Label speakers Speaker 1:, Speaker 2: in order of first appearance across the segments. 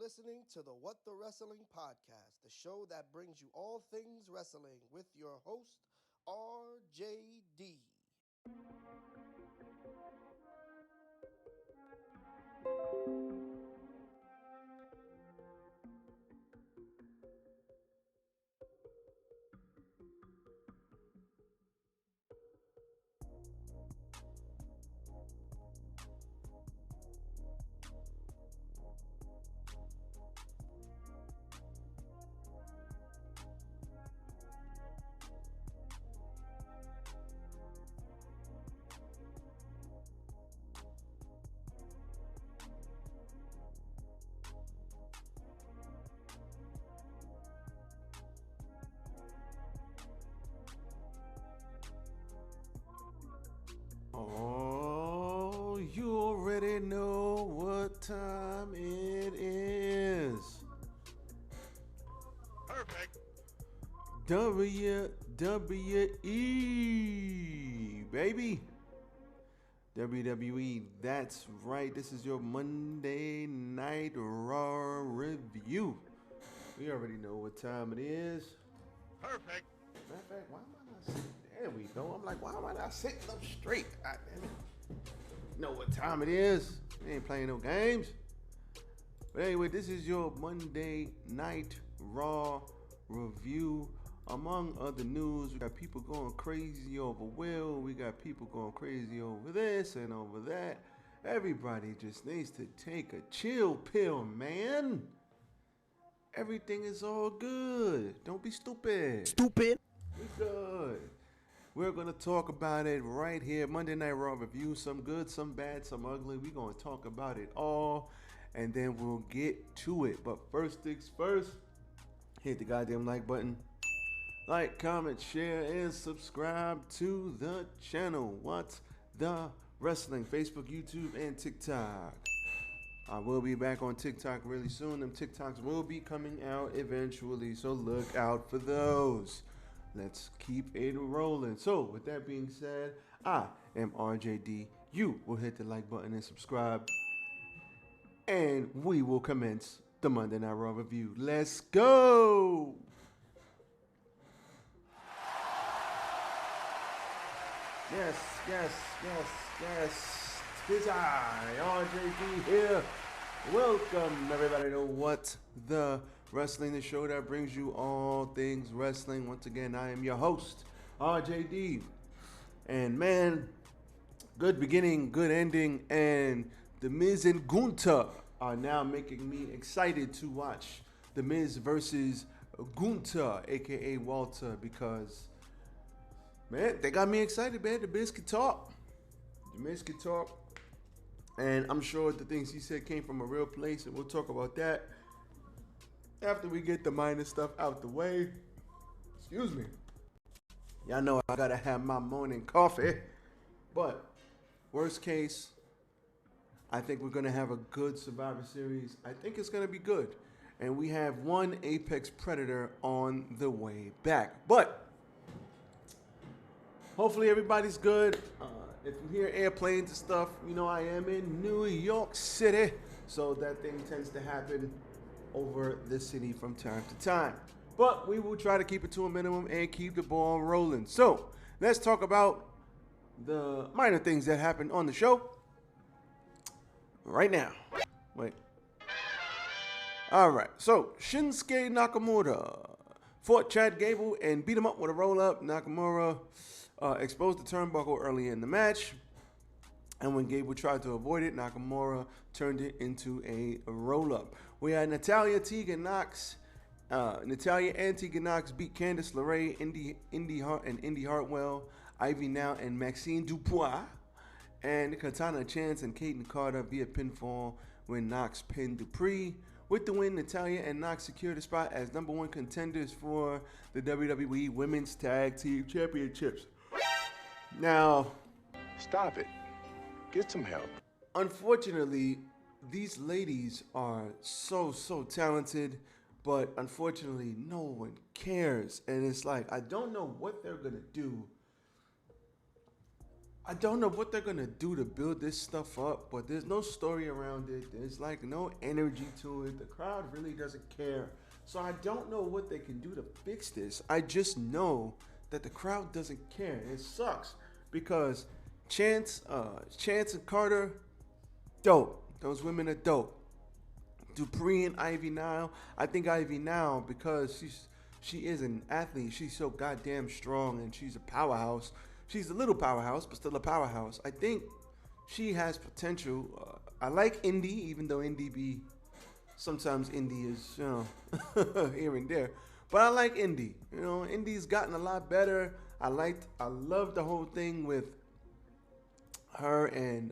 Speaker 1: listening to the What the Wrestling Podcast, the show that brings you all things wrestling with your host, RJD.
Speaker 2: Oh, you already know what time it is.
Speaker 3: Perfect.
Speaker 2: WWE, baby. WWE, that's right. This is your Monday Night Raw review. We already know what time it is.
Speaker 3: Perfect.
Speaker 2: Matter of fact, why am I not sitting? There we go. I'm like, why am I not sitting up straight? God damn it. You know what time it is. We ain't playing no games. But anyway, this is your Monday Night Raw review. Among other news, we got people going crazy over Will. We got people going crazy over this and over that. Everybody just needs to take a chill pill, man. Everything is all good. Don't be stupid.
Speaker 1: Stupid.
Speaker 2: We good. We're going to talk about it right here. Monday Night Raw review. Some good, some bad, some ugly. We're going to talk about it all. And then we'll get to it. But first things first, hit the goddamn like button. Like, comment, share, and subscribe to the channel. What's the Wrestling? Facebook, YouTube, and TikTok. I will be back on TikTok really soon. Them TikToks will be coming out eventually. So look out for those. Let's keep it rolling. So, with that being said, I am RJD. You will hit the like button and subscribe. And we will commence the Monday Night Raw review. Let's go! Yes. Tis I, RJD here. Welcome, everybody, to What the Wrestling, the show that brings you all things wrestling. Once again, I am your host, RJD. And man, good beginning, good ending, and The Miz and Gunther are now making me excited to watch The Miz versus Gunther, aka Walter, because, man, they got me excited, man. The Miz can talk. And I'm sure the things he said came from a real place, and we'll talk about that after we get the minor stuff out the way. Excuse me. Y'all know I gotta have my morning coffee. But, worst case, I think we're gonna have a good Survivor Series. I think it's gonna be good. And we have one Apex Predator on the way back. But, hopefully everybody's good. If you hear airplanes and stuff, you know I am in New York City. So that thing tends to happen over the city from time to time. But we will try to keep it to a minimum and keep the ball rolling. So let's talk about the minor things that happened on the show right now. Wait. All right. So Shinsuke Nakamura fought Chad Gable and beat him up with a roll-up. Nakamura exposed the turnbuckle early in the match, and when Gable tried to avoid it, Nakamura turned it into a roll-up. We had Natalya and Tegan Nox beat Candice LeRae, Indy Hartwell, Ivy Now, and Maxine Dupois, and Katana Chance and Kaden Carter via pinfall when Nox pinned Dupree. With the win, Natalya and Nox secured a spot as number one contenders for the WWE Women's Tag Team Championships. Now,
Speaker 3: Stop it. Get some help.
Speaker 2: unfortunately, these ladies are so talented, but unfortunately, no one cares. And it's like, I don't know what they're going to do. I don't know what they're gonna do to build this stuff up, but there's no story around it. There's like no energy to it. The crowd really doesn't care. So I don't know what they can do to fix this. I just know that the crowd doesn't care. It sucks because Chance and Carter, dope. Those women are dope. Dupree and Ivy Nile. I think Ivy Nile, because she is an athlete. She's so goddamn strong and she's a powerhouse. She's a little powerhouse, but still a powerhouse. I think she has potential. I like Indy, even though sometimes Indy is, here and there. But I like Indy. Indy's gotten a lot better. I love the whole thing with her and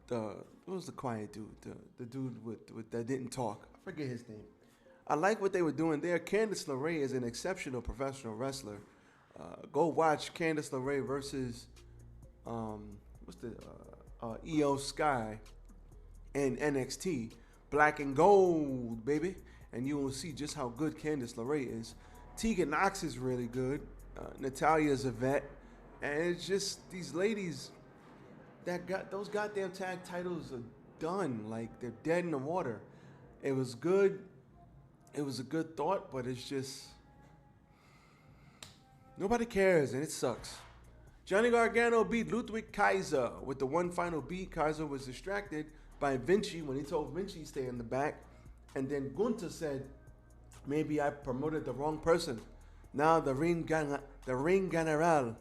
Speaker 2: what was the quiet dude? The dude with that didn't talk. I forget his name. I like what they were doing there. Candice LeRae is an exceptional professional wrestler. Go watch Candice LeRae versus Io Sky in NXT. Black and gold, baby. And you will see just how good Candice LeRae is. Tegan Knox is really good. Natalia's a vet. And it's just these ladies that got those goddamn tag titles are done. Like, they're dead in the water. It was good. It was a good thought, but it's just nobody cares, and it sucks. Johnny Gargano beat Ludwig Kaiser with the one final beat. Kaiser was distracted by Vinci when he told Vinci to stay in the back. And then Gunther said, maybe I promoted the wrong person. Now the ring general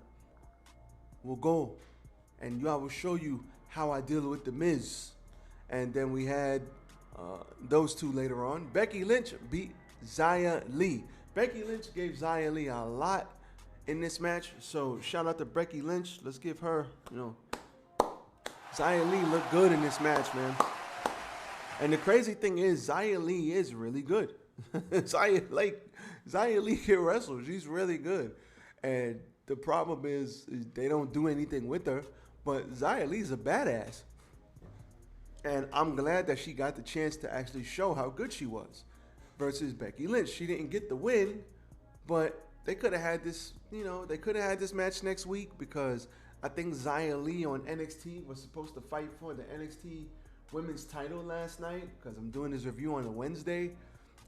Speaker 2: will go, and I will show you how I deal with the Miz. And then we had those two later on. Becky Lynch beat Xia Li. Becky Lynch gave Xia Li a lot in this match, so shout out to Becky Lynch. Let's give her, Xia Li looked good in this match, man. And the crazy thing is, Xia Li is really good. Xia Li can wrestle. She's really good. And the problem is they don't do anything with her, but Xia Li's a badass. And I'm glad that she got the chance to actually show how good she was versus Becky Lynch. She didn't get the win, but they could have had this, they could have had this match next week, because I think Xia Li on NXT was supposed to fight for the NXT women's title last night, because I'm doing this review on a Wednesday.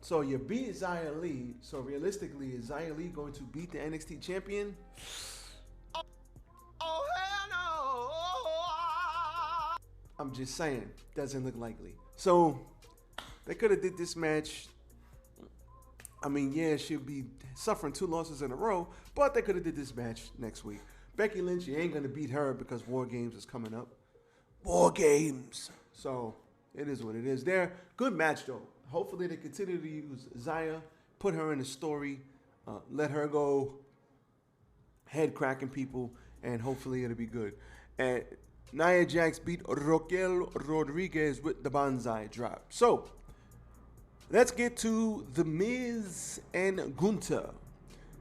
Speaker 2: So you beat Xia Li. So realistically, is Xia Li going to beat the NXT champion? Oh hell no! I'm just saying, doesn't look likely. So they could have did this match. I mean, yeah, she'll be suffering 2 losses in a row, but they could have did this match next week. Becky Lynch, you ain't gonna beat her because War Games is coming up. War Games. So it is what it is. There, good match though. Hopefully they continue to use Xia, put her in the story, let her go head cracking people, and hopefully it'll be good. And Nia Jax beat Raquel Rodriguez with the Banzai drop. So let's get to The Miz and Gunther.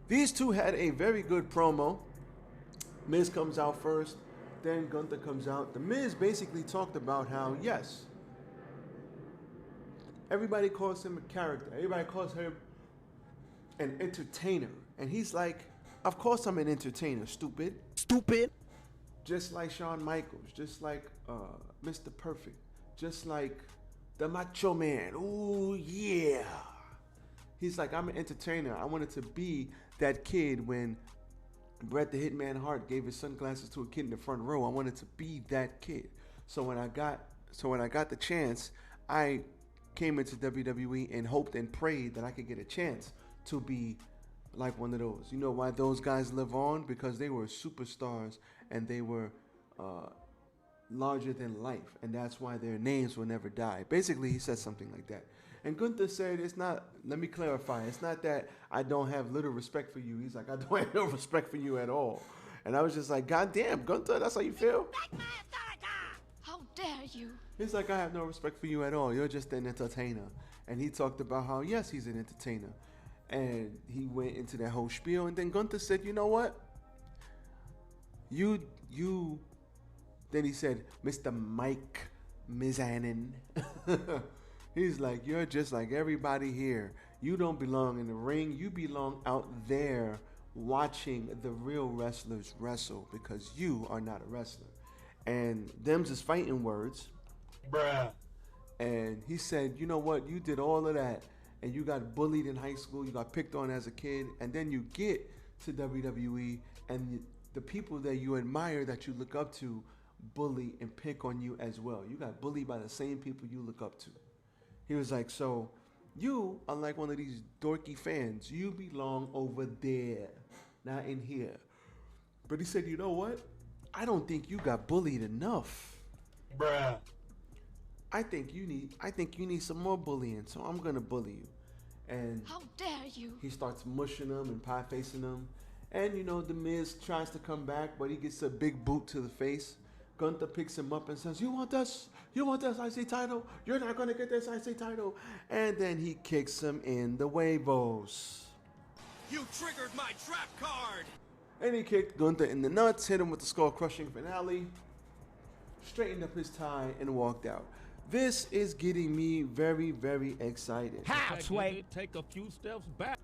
Speaker 2: These two had a very good promo. Miz comes out first, then Gunther comes out. The Miz basically talked about how, yes, everybody calls him a character. Everybody calls him an entertainer. And he's like, of course I'm an entertainer, stupid. Stupid. Just like Shawn Michaels, just like Mr. Perfect, just like the Macho Man. Ooh, yeah. He's like, I'm an entertainer. I wanted to be that kid when Bret the Hitman Hart gave his sunglasses to a kid in the front row. I wanted to be that kid. So when I got the chance, I came into WWE and hoped and prayed that I could get a chance to be like one of those. You know why those guys live on? Because they were superstars and they were larger than life, and that's why their names will never die. Basically, he said something like that. And Gunther said, it's not, let me clarify, it's not that I don't have little respect for you. He's like, I don't have no respect for you at all. And I was just like, God damn, Gunther, that's how you feel?
Speaker 4: How dare you?
Speaker 2: He's like, I have no respect for you at all. You're just an entertainer. And he talked about how, yes, he's an entertainer. And he went into that whole spiel. And then Gunther said, you know what? Then he said, Mr. Mike Mizanin. He's like, you're just like everybody here. You don't belong in the ring. You belong out there watching the real wrestlers wrestle because you are not a wrestler. And them's is fighting words.
Speaker 5: Bruh.
Speaker 2: And he said, you know what? You did all of that and you got bullied in high school. You got picked on as a kid. And then you get to WWE and the people that you admire, that you look up to, bully and pick on you as well. You got bullied by the same people you look up to. He was like, so you are like one of these dorky fans. You belong over there, not in here. But he said, you know what? I don't think you got bullied enough.
Speaker 5: Bruh.
Speaker 2: I think you need some more bullying, so I'm gonna bully you. And
Speaker 4: How dare you?
Speaker 2: he starts mushing them and pie facing them. And you know, the Miz tries to come back, but he gets a big boot to the face. Gunther picks him up and says, you want this IC title? You're not gonna get this IC title. And then he kicks him in the huevos.
Speaker 6: You triggered my trap card!
Speaker 2: And he kicked Gunther in the nuts, hit him with the skull crushing finale, straightened up his tie, and walked out. This is getting me very, very excited.
Speaker 7: How, Sway? Take a few steps back.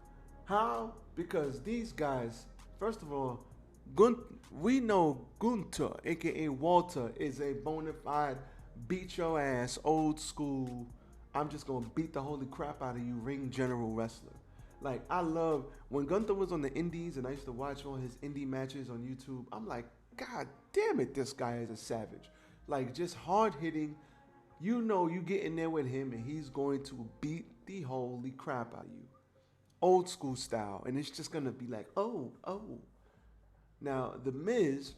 Speaker 2: How? Because these guys, first of all, we know Gunther, aka Walter, is a bona fide beat your ass, old school, I'm just gonna beat the holy crap out of you ring general wrestler. Like, I love when Gunther was on the indies and I used to watch all his indie matches on YouTube. I'm like, God damn it, this guy is a savage. Like, just hard hitting. You know, you get in there with him and he's going to beat the holy crap out of you. Old school style. And it's just going to be like, oh. Now, The Miz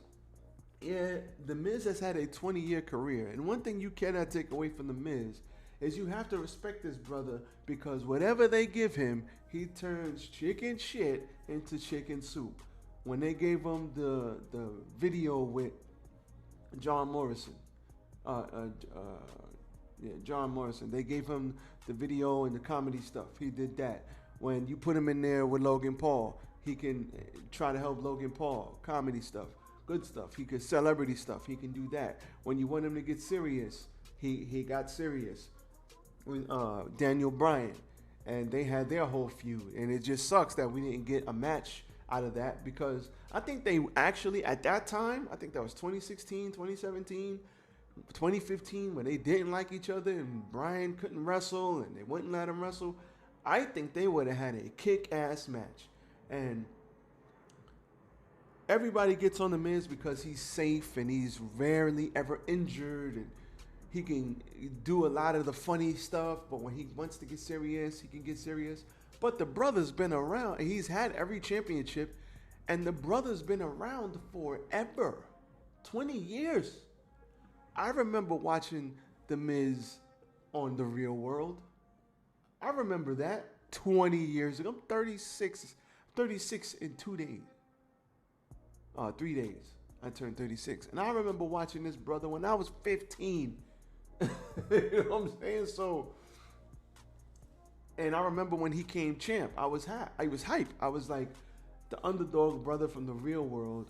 Speaker 2: has had a 20-year career. And one thing you cannot take away from The Miz is you have to respect this brother, because whatever they give him, he turns chicken shit into chicken soup. When they gave him the video with John Morrison, John Morrison. They gave him the video and the comedy stuff. He did that. When you put him in there with Logan Paul, he can try to help Logan Paul. Comedy stuff, good stuff. He could celebrity stuff. He can do that. When you want him to get serious, he got serious with Daniel Bryan, and they had their whole feud. And it just sucks that we didn't get a match out of that, because I think they actually, at that time, I think that was 2016, 2017, 2015, when they didn't like each other and Bryan couldn't wrestle and they wouldn't let him wrestle. I think they would have had a kick-ass match. And everybody gets on The Miz because he's safe and he's rarely ever injured and he can do a lot of the funny stuff, but when he wants to get serious, he can get serious. But the brother's been around. He's had every championship, and the brother's been around forever. 20 years. I remember watching The Miz on The Real World. I remember that 20 years ago. I'm 36 in 2 days. 3 days. I turned 36. And I remember watching this brother when I was 15. You know what I'm saying? So, and I remember when he came champ, I was hyped. I was like, the underdog brother from The Real World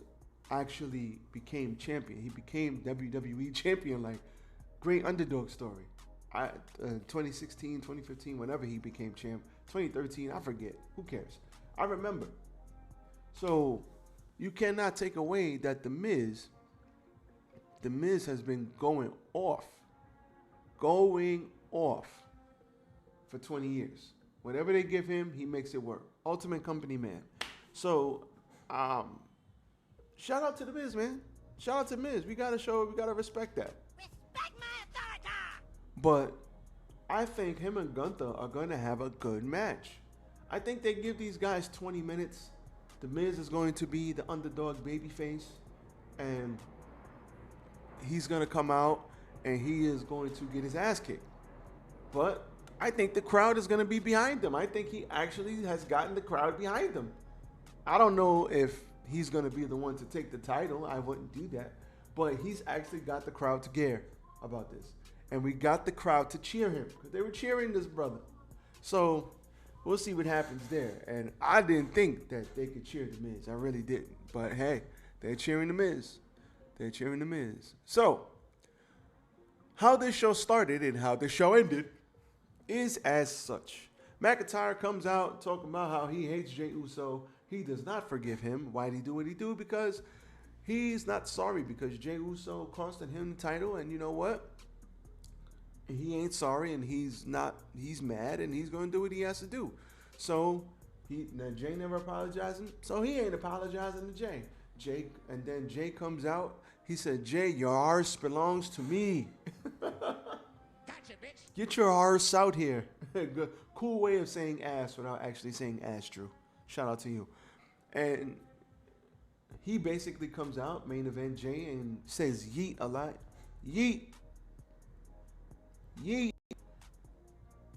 Speaker 2: actually became champion. He became WWE champion. Like, great underdog story. 2016, 2015, whenever he became champ. 2013, I forget. Who cares? I remember. So you cannot take away that The Miz has been going off for 20 years. Whatever they give him, he makes it work. Ultimate company man. So, shout out to The Miz, man. Shout out to Miz. We gotta respect that.
Speaker 4: Respect my authority!
Speaker 2: But I think him and Gunther are gonna have a good match. I think they give these guys 20 minutes. The Miz is going to be the underdog babyface, and he's gonna come out and he is going to get his ass kicked. But I think the crowd is gonna be behind him. I think he actually has gotten the crowd behind him. I don't know if he's gonna be the one to take the title. I wouldn't do that. But he's actually got the crowd to care about this. And we got the crowd to cheer him, because they were cheering this brother. So we'll see what happens there. And I didn't think that they could cheer The Miz. I really didn't. But hey, they're cheering The Miz. They're cheering The Miz. So, how this show started and how the show ended is as such. McIntyre comes out talking about how he hates Jey Uso. He does not forgive him. Why'd he do what he do? Because he's not sorry, because Jey Uso costed him the title, and you know what? He ain't sorry, and he's mad, and he's going to do what he has to do. So Jay never apologizing, so he ain't apologizing to Jay. And then Jay comes out. He said, Jay, your arse belongs to me.
Speaker 4: Gotcha, bitch.
Speaker 2: Get your arse out here. Cool way of saying ass without actually saying ass, Drew. Shout out to you. And he basically comes out, main event Jay, and says yeet a lot. Yeet. Yeet.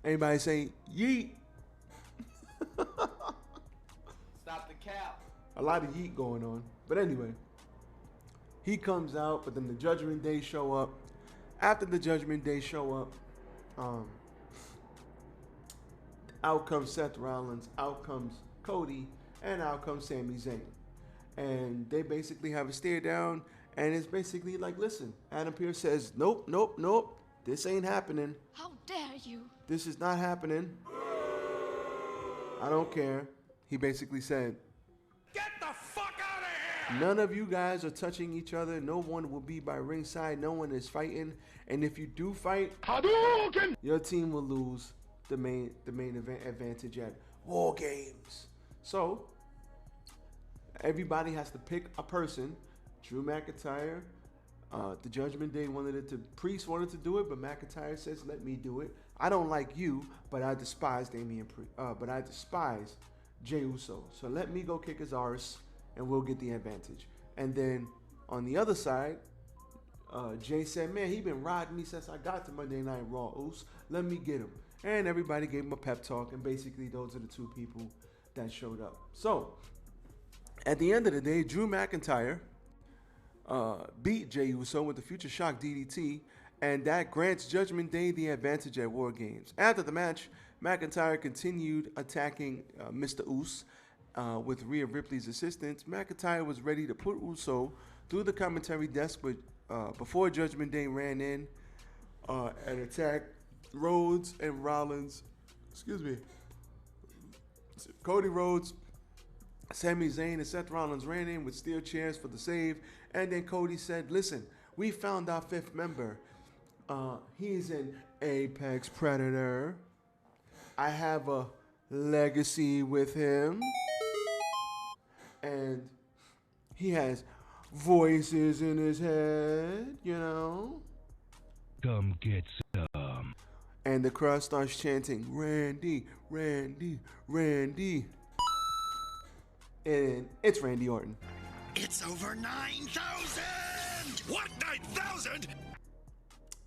Speaker 2: Anybody say yeet?
Speaker 8: Stop the cap.
Speaker 2: A lot of yeet going on. But anyway, he comes out, but then the Judgment Day show up. After the Judgment Day show up, out comes Seth Rollins, out comes Cody, and out comes Sami Zayn. And they basically have a stare down, and it's basically like, listen, Adam Pearce says, nope, nope, nope, this ain't happening.
Speaker 4: How dare you?
Speaker 2: This is not happening. I don't care. He basically said,
Speaker 6: Get the fuck out of here!
Speaker 2: none of you guys are touching each other. No one will be by ringside. No one is fighting. And if you do fight,
Speaker 3: Hadouken!
Speaker 2: your team will lose the main event advantage at War Games. So everybody has to pick a person. Drew McIntyre, the Judgment Day Priest wanted to do it, but McIntyre says, let me do it. I don't like you, but I despise but I despise Jey Uso. So let me go kick his arse, and we'll get the advantage. And then on the other side, Jay said, man, he been riding me since I got to Monday Night Raw. Oos, let me get him. And everybody gave him a pep talk, and basically those are the two people that showed up. So at the end of the day, Drew McIntyre beat Jey Uso with the Future Shock DDT, and that grants Judgment Day the advantage at War Games. After the match, McIntyre continued attacking Mr. Uso with Rhea Ripley's assistance. McIntyre was ready to put Uso through the commentary desk, but before Judgment Day ran in and attacked Rhodes and Rollins, Cody Rhodes, Sami Zayn, and Seth Rollins ran in with steel chairs for the save. And then Cody said, listen, we found our fifth member. He's an apex predator. I have a legacy with him. And he has voices in his head, you know.
Speaker 9: Come get some.
Speaker 2: And the crowd starts chanting, Randy, Randy, Randy. And it's Randy Orton.
Speaker 6: It's over 9,000! What, 9,000?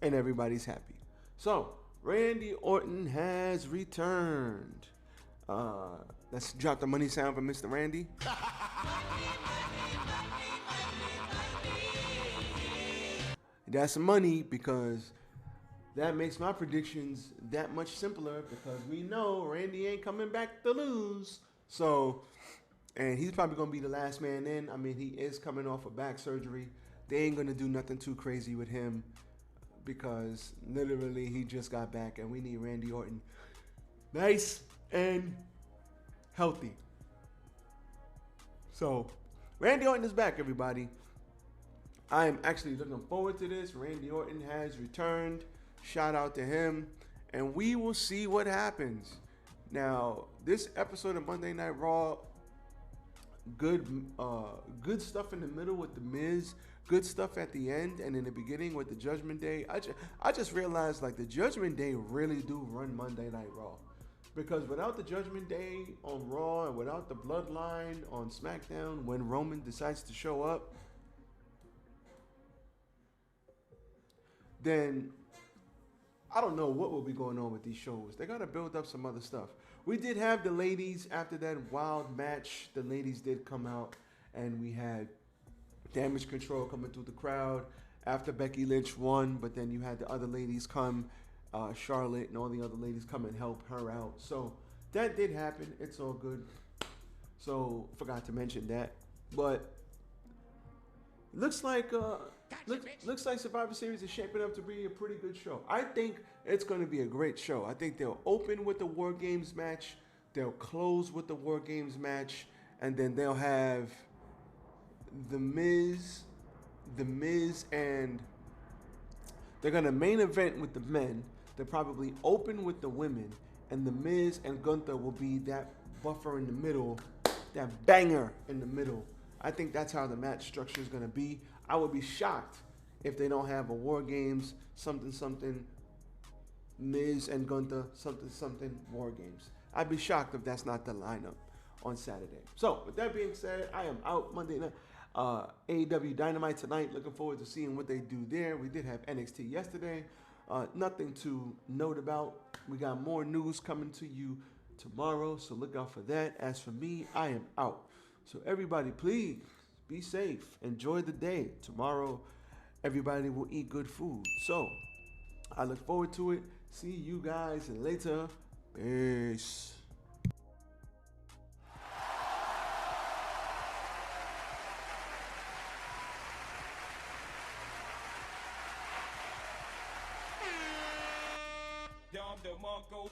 Speaker 2: And everybody's happy. So, Randy Orton has returned. Let's drop the money sound for Mr. Randy. That's some money, because that makes my predictions that much simpler, because we know Randy ain't coming back to lose. So, and he's probably going to be the last man in. I mean, he is coming off of back surgery. They ain't going to do nothing too crazy with him, because literally he just got back, and we need Randy Orton nice and healthy. So, Randy Orton is back, everybody. I am actually looking forward to this. Randy Orton has returned. Shout out to him. And we will see what happens. Now, this episode of Monday Night Raw, good stuff in the middle with The Miz. Good stuff at the end and in the beginning with the Judgment Day. I just realized, like, the Judgment Day really do run Monday Night Raw. Because without the Judgment Day on Raw and without the Bloodline on SmackDown, when Roman decides to show up, then I don't know what will be going on with these shows. They got to build up some other stuff. We did have the ladies after that wild match. The ladies did come out, and we had Damage Control coming through the crowd after Becky Lynch won, but then you had the other ladies come, Charlotte and all the other ladies come and help her out. So that did happen. It's all good. So forgot to mention that. But looks like Looks like Survivor Series is shaping up to be a pretty good show. I think it's going to be a great show. I think they'll open with the War Games match, they'll close with the War Games match, and then they'll have The Miz, and they're going to main event with the men. They'll probably open with the women, and The Miz and Gunther will be that buffer in the middle, that banger in the middle. I think that's how the match structure is going to be. I would be shocked if they don't have a War Games, something, Miz and Gunther, something, War Games. I'd be shocked if that's not the lineup on Saturday. So, with that being said, I am out Monday night. AEW Dynamite tonight. Looking forward to seeing what they do there. We did have NXT yesterday. Nothing to note about. We got more news coming to you tomorrow, so look out for that. As for me, I am out. So everybody, please be safe. Enjoy the day. Tomorrow, everybody will eat good food. So I look forward to it. See you guys later. Peace.
Speaker 6: Dom DeMarco.